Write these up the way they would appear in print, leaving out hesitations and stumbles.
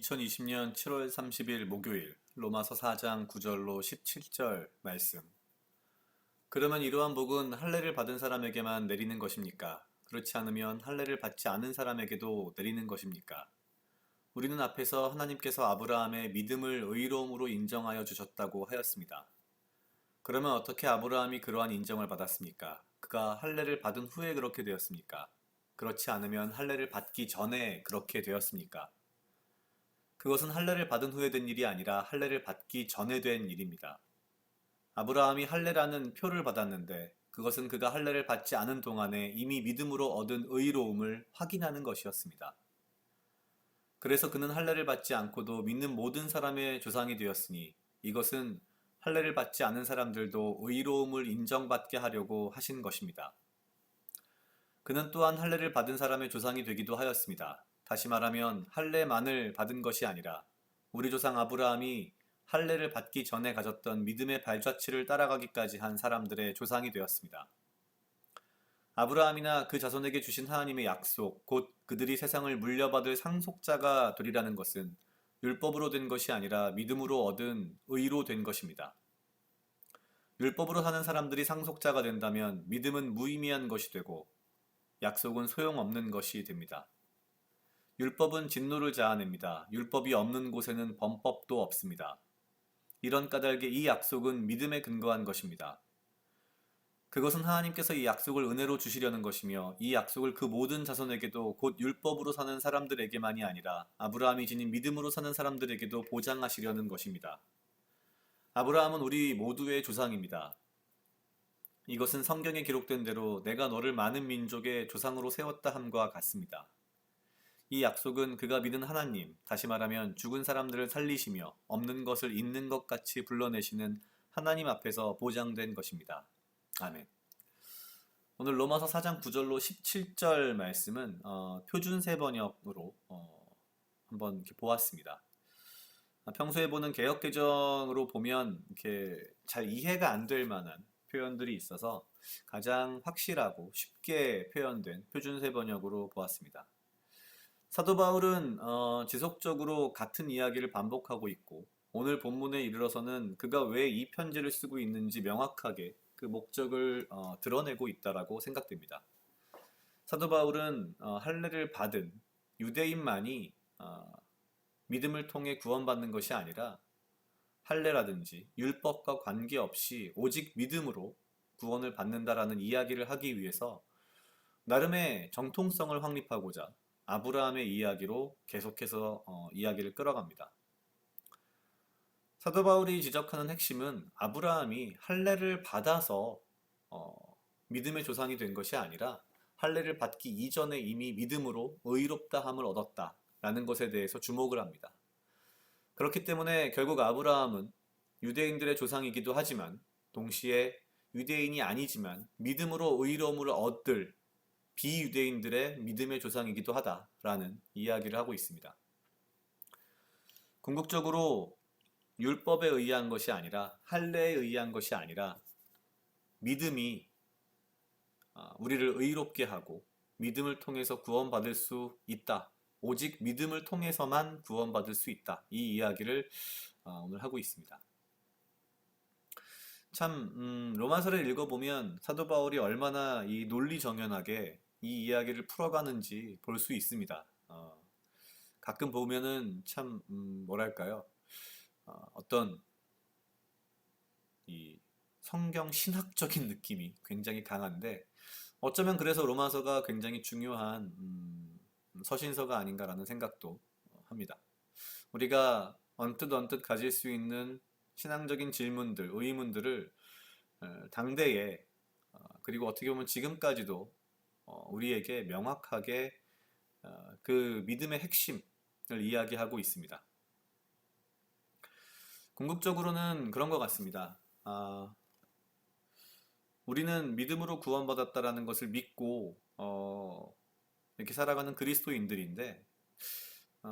2020년 7월 30일 목요일 로마서 4장 9절로 17절 말씀. 그러면 이러한 복은 할례를 받은 사람에게만 내리는 것입니까? 그렇지 않으면 할례를 받지 않은 사람에게도 내리는 것입니까? 우리는 앞에서 하나님께서 아브라함의 믿음을 의로움으로 인정하여 주셨다고 하였습니다. 그러면 어떻게 아브라함이 그러한 인정을 받았습니까? 그가 할례를 받은 후에 그렇게 되었습니까? 그렇지 않으면 할례를 받기 전에 그렇게 되었습니까? 그것은 할례를 받은 후에 된 일이 아니라 할례를 받기 전에 된 일입니다. 아브라함이 할례라는 표를 받았는데 그것은 그가 할례를 받지 않은 동안에 이미 믿음으로 얻은 의로움을 확인하는 것이었습니다. 그래서 그는 할례를 받지 않고도 믿는 모든 사람의 조상이 되었으니 이것은 할례를 받지 않은 사람들도 의로움을 인정받게 하려고 하신 것입니다. 그는 또한 할례를 받은 사람의 조상이 되기도 하였습니다. 다시 말하면 할례만을 받은 것이 아니라 우리 조상 아브라함이 할례를 받기 전에 가졌던 믿음의 발자취를 따라가기까지 한 사람들의 조상이 되었습니다. 아브라함이나 그 자손에게 주신 하나님의 약속, 곧 그들이 세상을 물려받을 상속자가 되리라는 것은 율법으로 된 것이 아니라 믿음으로 얻은 의로 된 것입니다. 율법으로 사는 사람들이 상속자가 된다면 믿음은 무의미한 것이 되고 약속은 소용없는 것이 됩니다. 율법은 진노를 자아냅니다. 율법이 없는 곳에는 범법도 없습니다. 이런 까닭에 이 약속은 믿음에 근거한 것입니다. 그것은 하나님께서 이 약속을 은혜로 주시려는 것이며 이 약속을 그 모든 자손에게도 곧 율법으로 사는 사람들에게만이 아니라 아브라함이 지닌 믿음으로 사는 사람들에게도 보장하시려는 것입니다. 아브라함은 우리 모두의 조상입니다. 이것은 성경에 기록된 대로 내가 너를 많은 민족의 조상으로 세웠다 함과 같습니다. 이 약속은 그가 믿은 하나님, 다시 말하면 죽은 사람들을 살리시며 없는 것을 있는 것 같이 불러내시는 하나님 앞에서 보장된 것입니다. 아멘. 오늘 로마서 4장 9절로 17절 말씀은 표준세 번역으로 한번 이렇게 보았습니다. 평소에 보는 개역개정으로 보면 이렇게 잘 이해가 안 될 만한 표현들이 있어서 가장 확실하고 쉽게 표현된 표준세 번역으로 보았습니다. 사도 바울은 지속적으로 같은 이야기를 반복하고 있고 오늘 본문에 이르러서는 그가 왜 이 편지를 쓰고 있는지 명확하게 그 목적을 드러내고 있다라고 생각됩니다. 사도 바울은 할례를 받은 유대인만이 믿음을 통해 구원받는 것이 아니라 할례라든지 율법과 관계없이 오직 믿음으로 구원을 받는다라는 이야기를 하기 위해서 나름의 정통성을 확립하고자 아브라함의 이야기로 계속해서 이야기를 끌어갑니다. 사도 바울이 지적하는 핵심은 아브라함이 할례를 받아서 믿음의 조상이 된 것이 아니라 할례를 받기 이전에 이미 믿음으로 의롭다함을 얻었다라는 것에 대해서 주목을 합니다. 그렇기 때문에 결국 아브라함은 유대인들의 조상이기도 하지만 동시에 유대인이 아니지만 믿음으로 의로움을 얻을 비유대인들의 믿음의 조상이기도 하다라는 이야기를 하고 있습니다. 궁극적으로 율법에 의한 것이 아니라 할례에 의한 것이 아니라 믿음이 우리를 의롭게 하고 믿음을 통해서 구원받을 수 있다. 오직 믿음을 통해서만 구원받을 수 있다. 이 이야기를 오늘 하고 있습니다. 참 로마서를 읽어보면 사도 바울이 얼마나 이 논리정연하게 이 이야기를 풀어가는지 볼 수 있습니다. 가끔 보면은 참 뭐랄까요? 어떤 이 성경 신학적인 느낌이 굉장히 강한데 어쩌면 그래서 로마서가 굉장히 중요한 서신서가 아닌가라는 생각도 합니다. 우리가 언뜻 가질 수 있는 신앙적인 질문들, 의문들을 당대에 그리고 어떻게 보면 지금까지도 우리에게 명확하게 그 믿음의 핵심을 이야기하고 있습니다. 궁극적으로는 그런 것 같습니다. 우리는 믿음으로 구원받았다라는 것을 믿고 이렇게 살아가는 그리스도인들인데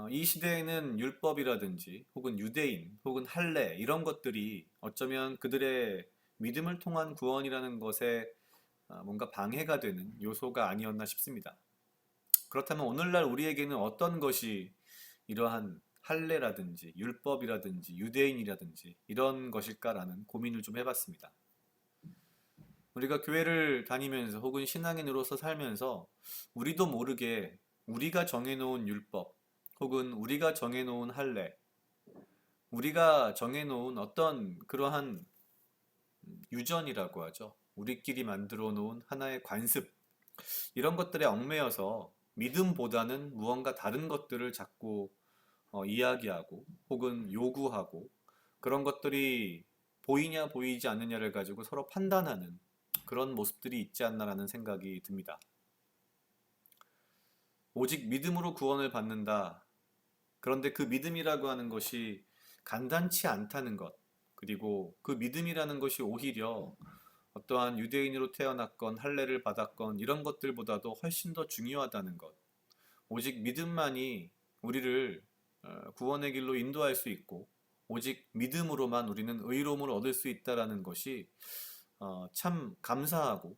이 시대에는 율법이라든지 혹은 유대인 혹은 할례 이런 것들이 어쩌면 그들의 믿음을 통한 구원이라는 것에 뭔가 방해가 되는 요소가 아니었나 싶습니다. 그렇다면 오늘날 우리에게는 어떤 것이 이러한 할례라든지 율법이라든지 유대인이라든지 이런 것일까라는 고민을 좀 해봤습니다. 우리가 교회를 다니면서 혹은 신앙인으로서 살면서 우리도 모르게 우리가 정해놓은 율법 혹은 우리가 정해놓은 할례, 우리가 정해놓은 어떤 그러한 유전이라고 하죠. 우리끼리 만들어 놓은 하나의 관습, 이런 것들에 얽매여서 믿음보다는 무언가 다른 것들을 자꾸 이야기하고 혹은 요구하고 그런 것들이 보이냐 보이지 않느냐를 가지고 서로 판단하는 그런 모습들이 있지 않나라는 생각이 듭니다. 오직 믿음으로 구원을 받는다. 그런데 그 믿음이라고 하는 것이 간단치 않다는 것, 그리고 그 믿음이라는 것이 오히려 어떠한 유대인으로 태어났건 할례를 받았건 이런 것들보다도 훨씬 더 중요하다는 것. 오직 믿음만이 우리를 구원의 길로 인도할 수 있고 오직 믿음으로만 우리는 의로움을 얻을 수 있다라는 것이 참 감사하고,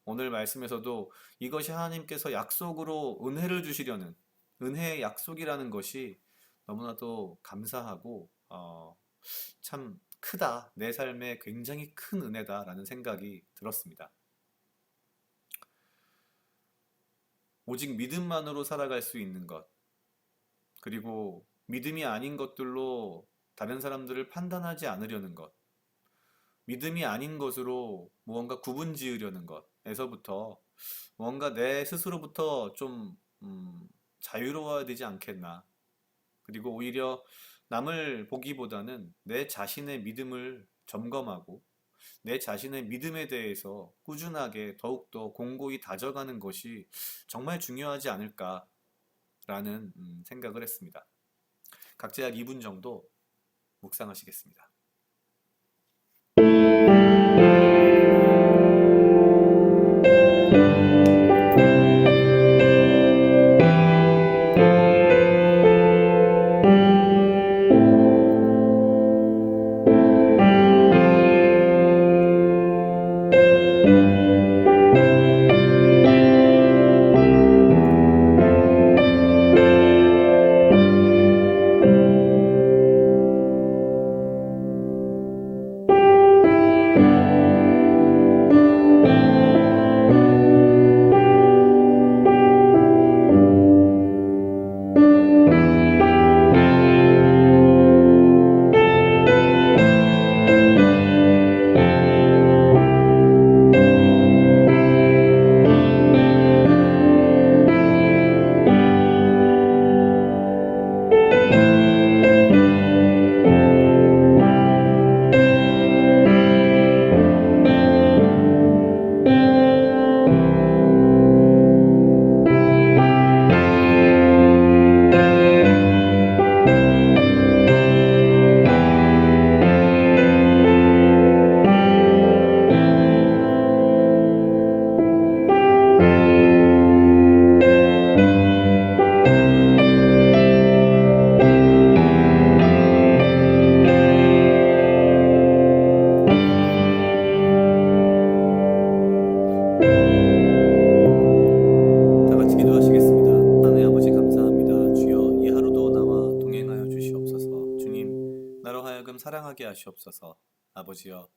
오늘 말씀에서도 이것이 하나님께서 약속으로 은혜를 주시려는 은혜의 약속이라는 것이 너무나도 감사하고 참 크다, 내 삶에 굉장히 큰 은혜다라는 생각이 들었습니다. 오직 믿음만으로 살아갈 수 있는 것, 그리고 믿음이 아닌 것들로 다른 사람들을 판단하지 않으려는 것, 믿음이 아닌 것으로 무언가 구분 지으려는 것에서부터 무언가 내 스스로부터 좀 자유로워야 되지 않겠나. 그리고 오히려 남을 보기보다는 내 자신의 믿음을 점검하고 내 자신의 믿음에 대해서 꾸준하게 더욱더 공고히 다져가는 것이 정말 중요하지 않을까라는 생각을 했습니다. 각자 약 2분 정도 묵상하시겠습니다. 다 같이 기도하시겠습니다. 하나님 아버지 감사합니다. 주여, 이 하루도 나와 동행하여 주시옵소서. 주님, 나로 하여금 사랑하게 하시옵소서. 아버지여,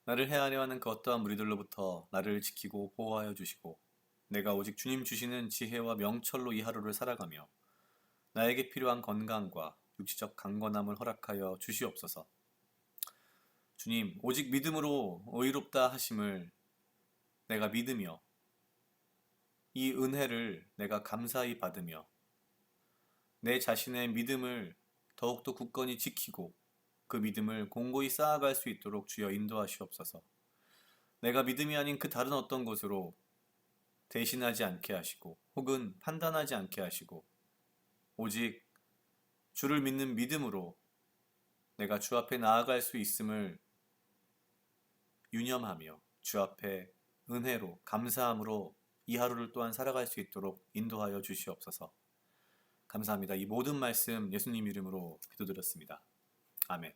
나를 헤아려 하는 그 어떠한 무리들로부터 나를 지키고 보호하여 주시고 내가 오직 주님 주시는 지혜와 명철로 이 하루를 살아가며 나에게 필요한 건강과 육체적 강건함을 허락하여 주시옵소서. 주님, 오직 믿음으로 의롭다 하심을 내가 믿으며 이 은혜를 내가 감사히 받으며 내 자신의 믿음을 더욱더 굳건히 지키고 그 믿음을 공고히 쌓아갈 수 있도록 주여 인도하시옵소서. 내가 믿음이 아닌 그 다른 어떤 것으로 대신하지 않게 하시고 혹은 판단하지 않게 하시고 오직 주를 믿는 믿음으로 내가 주 앞에 나아갈 수 있음을 유념하며 주 앞에 은혜로 감사함으로 이 하루를 또한 살아갈 수 있도록 인도하여 주시옵소서. 감사합니다. 이 모든 말씀 예수님 이름으로 기도드렸습니다. 아멘.